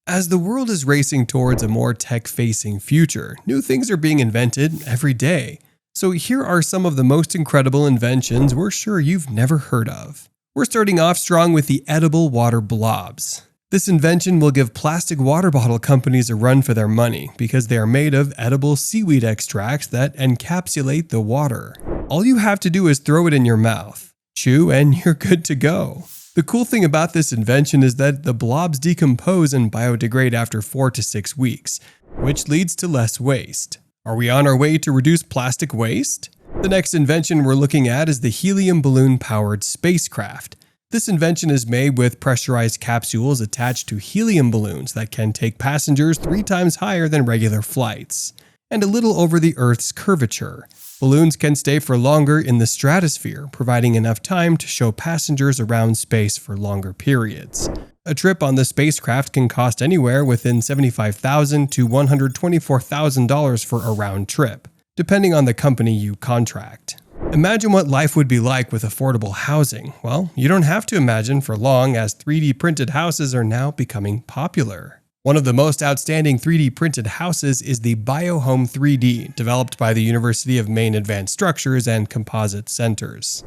As the world is racing towards a more tech-facing future, new things are being invented every day. So here are some of the most incredible inventions we're sure you've never heard of. We're starting off strong with the edible water blobs. This invention will give plastic water bottle companies a run for their money because they are made of edible seaweed extracts that encapsulate the water. All you have to do is throw it in your mouth, chew, and you're good to go. The cool thing about this invention is that the blobs decompose and biodegrade after 4 to 6 weeks, which leads to less waste. Are we on our way to reduce plastic waste? The next invention we're looking at is the helium balloon-powered spacecraft. This invention is made with pressurized capsules attached to helium balloons that can take passengers 3 times higher than regular flights, and a little over the Earth's curvature. Balloons can stay for longer in the stratosphere, providing enough time to show passengers around space for longer periods. A trip on the spacecraft can cost anywhere within $75,000 to $124,000 for a round trip, depending on the company you contract. Imagine what life would be like with affordable housing. Well, you don't have to imagine for long, as 3D printed houses are now becoming popular. One of the most outstanding 3D printed houses is the BioHome 3D, developed by the University of Maine Advanced Structures and Composite Centers.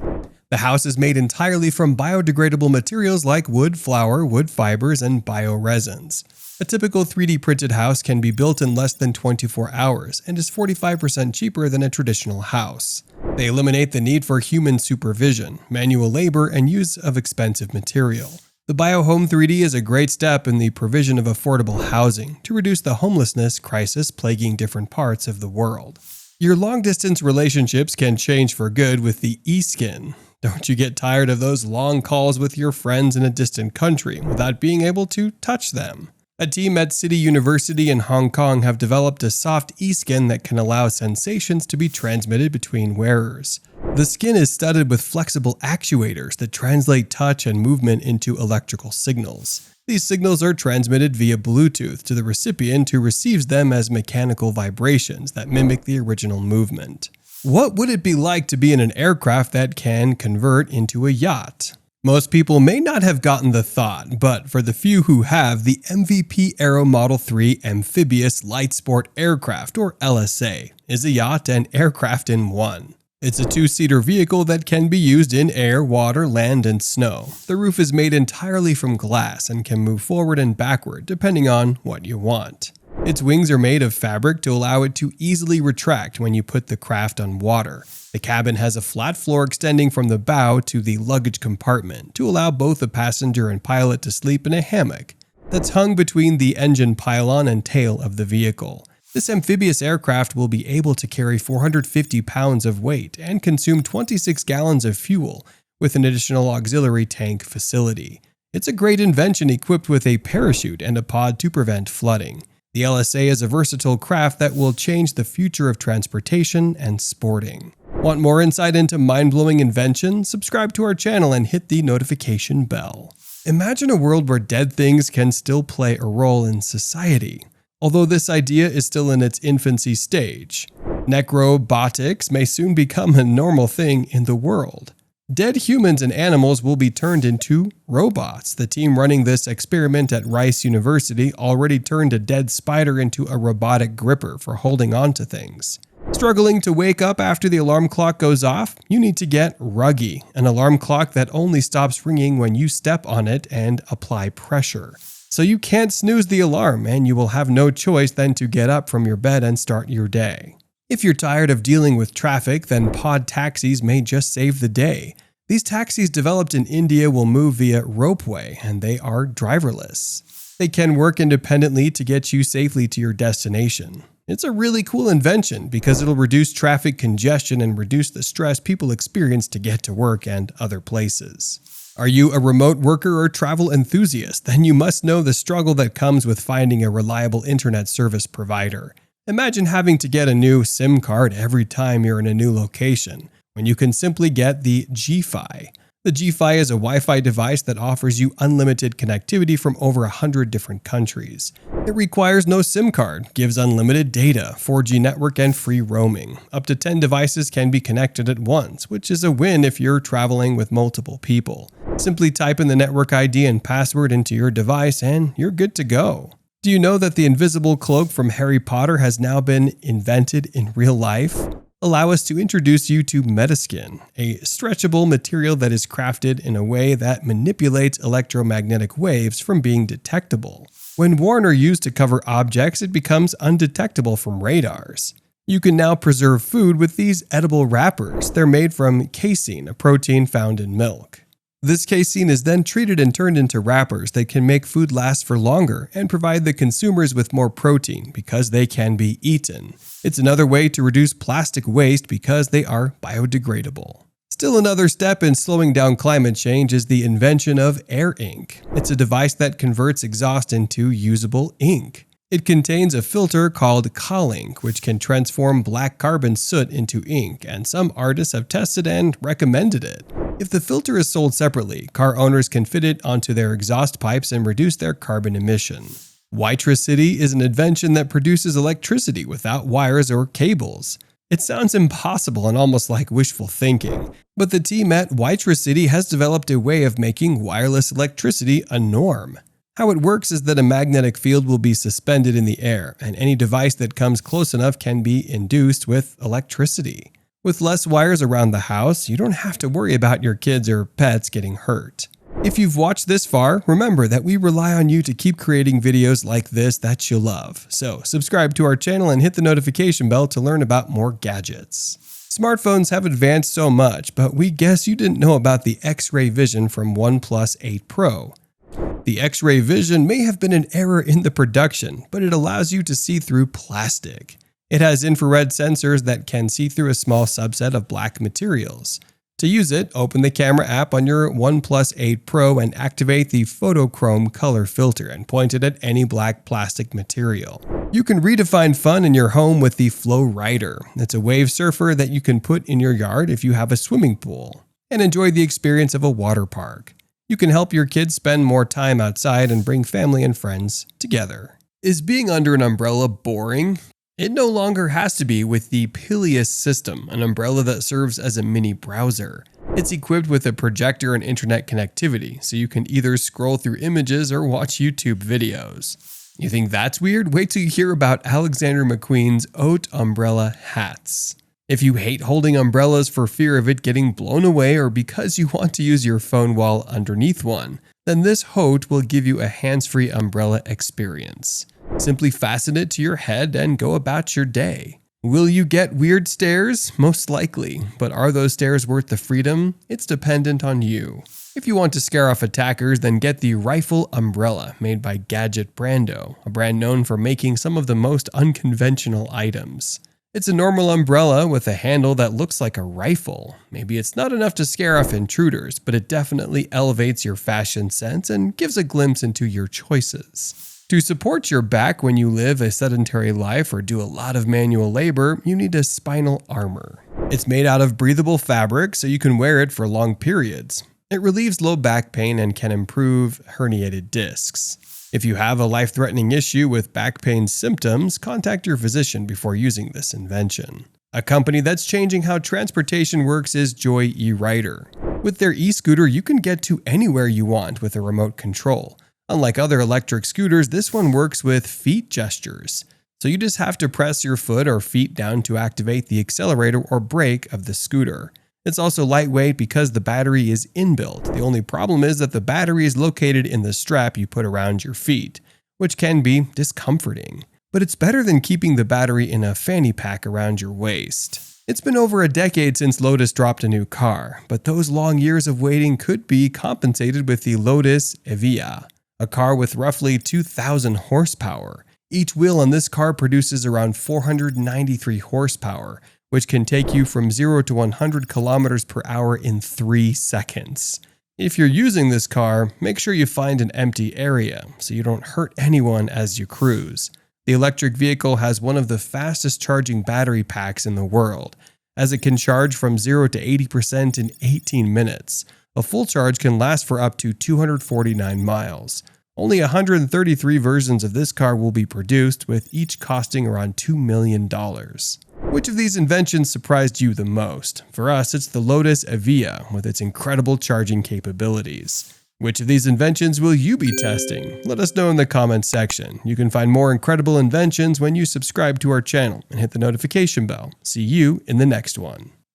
The house is made entirely from biodegradable materials like wood flour, wood fibers, and bioresins. A typical 3D printed house can be built in less than 24 hours and is 45% cheaper than a traditional house. They eliminate the need for human supervision, manual labor, and use of expensive material. The BioHome 3D is a great step in the provision of affordable housing to reduce the homelessness crisis plaguing different parts of the world. Your long-distance relationships can change for good with the eSkin. Don't you get tired of those long calls with your friends in a distant country without being able to touch them? A team at City University in Hong Kong have developed a soft eSkin that can allow sensations to be transmitted between wearers. The skin is studded with flexible actuators that translate touch and movement into electrical signals. These signals are transmitted via Bluetooth to the recipient, who receives them as mechanical vibrations that mimic the original movement. What would it be like to be in an aircraft that can convert into a yacht? Most people may not have gotten the thought, but for the few who have, the MVP Aero Model 3 Amphibious Light Sport Aircraft, or LSA, is a yacht and aircraft in one. It's a 2-seater vehicle that can be used in air, water, land, and snow. The roof is made entirely from glass and can move forward and backward depending on what you want. Its wings are made of fabric to allow it to easily retract when you put the craft on water. The cabin has a flat floor extending from the bow to the luggage compartment to allow both the passenger and pilot to sleep in a hammock that's hung between the engine pylon and tail of the vehicle. This amphibious aircraft will be able to carry 450 pounds of weight and consume 26 gallons of fuel with an additional auxiliary tank facility. It's a great invention equipped with a parachute and a pod to prevent flooding. The LSA is a versatile craft that will change the future of transportation and sporting. Want more insight into mind-blowing inventions? Subscribe to our channel and hit the notification bell. Imagine a world where dead things can still play a role in society. Although this idea is still in its infancy stage, necrobotics may soon become a normal thing in the world. Dead humans and animals will be turned into robots. The team running this experiment at Rice University already turned a dead spider into a robotic gripper for holding on to things. Struggling to wake up after the alarm clock goes off? You need to get Ruggy, an alarm clock that only stops ringing when you step on it and apply pressure. So you can't snooze the alarm, and you will have no choice than to get up from your bed and start your day. If you're tired of dealing with traffic, then pod taxis may just save the day. These taxis developed in India will move via ropeway, and they are driverless. They can work independently to get you safely to your destination. It's a really cool invention because it'll reduce traffic congestion and reduce the stress people experience to get to work and other places. Are you a remote worker or travel enthusiast? Then you must know the struggle that comes with finding a reliable internet service provider. Imagine having to get a new SIM card every time you're in a new location, when you can simply get the G-Fi. The G-Fi is a Wi-Fi device that offers you unlimited connectivity from over 100 different countries. It requires no SIM card, gives unlimited data, 4G network, and free roaming. Up to 10 devices can be connected at once, which is a win if you're traveling with multiple people. Simply type in the network ID and password into your device and you're good to go. Do you know that the invisible cloak from Harry Potter has now been invented in real life? Allow us to introduce you to Metaskin, a stretchable material that is crafted in a way that manipulates electromagnetic waves from being detectable. When worn or used to cover objects, it becomes undetectable from radars. You can now preserve food with these edible wrappers. They're made from casein, a protein found in milk. This casein is then treated and turned into wrappers that can make food last for longer and provide the consumers with more protein because they can be eaten. It's another way to reduce plastic waste because they are biodegradable. Still another step in slowing down climate change is the invention of air ink. It's a device that converts exhaust into usable ink. It contains a filter called Ink, which can transform black carbon soot into ink, and some artists have tested and recommended it. If the filter is sold separately, car owners can fit it onto their exhaust pipes and reduce their carbon emission. Witricity is an invention that produces electricity without wires or cables. It sounds impossible and almost like wishful thinking, but the team at Witricity has developed a way of making wireless electricity a norm. How it works is that a magnetic field will be suspended in the air, and any device that comes close enough can be induced with electricity. With less wires around the house, you don't have to worry about your kids or pets getting hurt. If you've watched this far, remember that we rely on you to keep creating videos like this that you love. So subscribe to our channel and hit the notification bell to learn about more gadgets. Smartphones have advanced so much, but we guess you didn't know about the X-ray vision from OnePlus 8 Pro. The X-ray vision may have been an error in the production, but it allows you to see through plastic. It has infrared sensors that can see through a small subset of black materials. To use it, open the camera app on your OnePlus 8 Pro and activate the photochrome color filter and point it at any black plastic material. You can redefine fun in your home with the Flow Rider. It's a wave surfer that you can put in your yard if you have a swimming pool, and enjoy the experience of a water park. You can help your kids spend more time outside and bring family and friends together. Is being under an umbrella boring? It no longer has to be with the Pilius system, an umbrella that serves as a mini browser. It's equipped with a projector and internet connectivity, so you can either scroll through images or watch YouTube videos. You think that's weird? Wait till you hear about Alexander McQueen's Haute Umbrella hats. If you hate holding umbrellas for fear of it getting blown away or because you want to use your phone while underneath one, then this Haute will give you a hands-free umbrella experience. Simply fasten it to your head and go about your day. Will you get weird stares? Most likely. But are those stares worth the freedom? It's dependent on you. If you want to scare off attackers, then get the Rifle Umbrella made by Gadget Brando, a brand known for making some of the most unconventional items. It's a normal umbrella with a handle that looks like a rifle. Maybe it's not enough to scare off intruders, but it definitely elevates your fashion sense and gives a glimpse into your choices. To support your back when you live a sedentary life or do a lot of manual labor, you need a spinal armor. It's made out of breathable fabric, so you can wear it for long periods. It relieves low back pain and can improve herniated discs. If you have a life-threatening issue with back pain symptoms, contact your physician before using this invention. A company that's changing how transportation works is Joy e-Rider. With their e-scooter, you can get to anywhere you want with a remote control. Unlike other electric scooters, this one works with feet gestures. So you just have to press your foot or feet down to activate the accelerator or brake of the scooter. It's also lightweight because the battery is inbuilt. The only problem is that the battery is located in the strap you put around your feet, which can be discomforting. But it's better than keeping the battery in a fanny pack around your waist. It's been over a decade since Lotus dropped a new car, but those long years of waiting could be compensated with the Lotus Evija, a car with roughly 2,000 horsepower. Each wheel on this car produces around 493 horsepower, which can take you from 0 to 100 kilometers per hour in 3 seconds. If you're using this car, make sure you find an empty area so you don't hurt anyone as you cruise. The electric vehicle has one of the fastest charging battery packs in the world, as it can charge from 0 to 80% in 18 minutes. A full charge can last for up to 249 miles. Only 133 versions of this car will be produced, with each costing around $2 million. Which of these inventions surprised you the most? For us, it's the Lotus Evija with its incredible charging capabilities. Which of these inventions will you be testing? Let us know in the comments section. You can find more incredible inventions when you subscribe to our channel and hit the notification bell. See you in the next one.